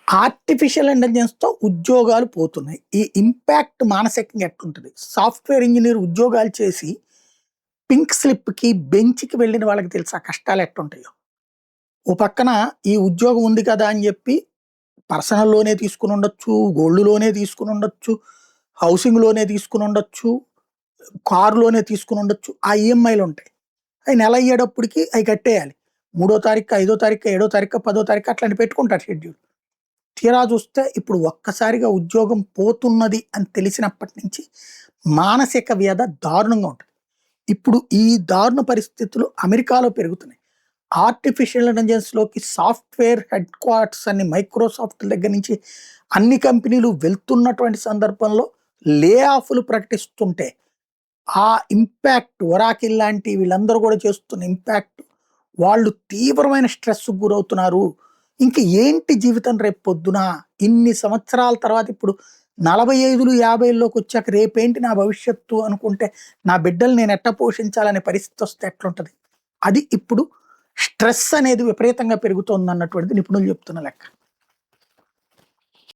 Artificial ఇంటెలిజెన్స్‌తో ఉద్యోగాలు పోతున్నాయి. ఈ ఇంపాక్ట్ మానసికంగా ఎట్లుంటది? సాఫ్ట్‌వేర్ ఇంజినీర్ ఉద్యోగాలు చేసి పింక్ స్లిప్‌కి, బెంచ్‌కి వెళ్ళిన వాళ్ళకి తెలుసు ఆ కష్టాలు ఎట్టుంటాయో. ఓ పక్కన ఈ ఉద్యోగం ఉంది కదా అని జెప్పి పర్సనల్ లోనే తీసుకొనుండొచ్చు, గోల్డ్ లోనే తీసుకొనుండొచ్చు, హౌసింగ్ లోనే తీసుకొనుండొచ్చు, కార్ లోనే తీసుకొనుండొచ్చు. ఆ ఈఎంఐలుంటాయి. అయి నెల అయ్యేటప్పటికి అయి కట్టేయాలి. మూడో తారీఖు, ఐదో తారీఖు, ఏడో తారీఖు, పదో తారీఖు అట్లాంటివి పెట్టుకుంటారు షెడ్యూల్. తీరా చూస్తే ఇప్పుడు ఒక్కసారిగా ఉద్యోగం పోతున్నది అని తెలిసినప్పటి నుంచి మానసిక వ్యధ దారుణంగా ఉంటుంది. ఇప్పుడు ఈ దారుణ పరిస్థితులు అమెరికాలో పెరుగుతున్నాయి. ఆర్టిఫిషియల్ ఇంటెలిజెన్స్‌లోకి సాఫ్ట్‌వేర్ హెడ్ క్వార్టర్స్ అన్ని మైక్రోసాఫ్ట్ దగ్గర నుంచి అన్ని కంపెనీలు వెళ్తున్నటువంటి సందర్భంలో లే ఆఫ్‌లు ప్రకటిస్తుంటే, ఆ ఇంపాక్ట్ ఒరాకిల్ లాంటి వీళ్ళందరూ కూడా చేస్తున్న ఇంపాక్ట్ వాళ్ళు తీవ్రమైన స్ట్రెస్‌కి గురవుతున్నారు. ఇంక ఏంటి జీవితం రేపు పొద్దున? ఇన్ని సంవత్సరాల తర్వాత ఇప్పుడు 45, 50లోకొచ్చాక రేపేంటి నా భవిష్యత్తు అనుకుంటే, నా బిడ్డలు నేనెట్టా పోషించాలనే పరిస్థితొస్తే ఎట్లుంటది? అది ఇప్పుడు స్ట్రెస్ అనేది విపరీతంగా పెరుగుతోందన్నటువంటిది నిపుణులు చెప్తున్న లెక్క.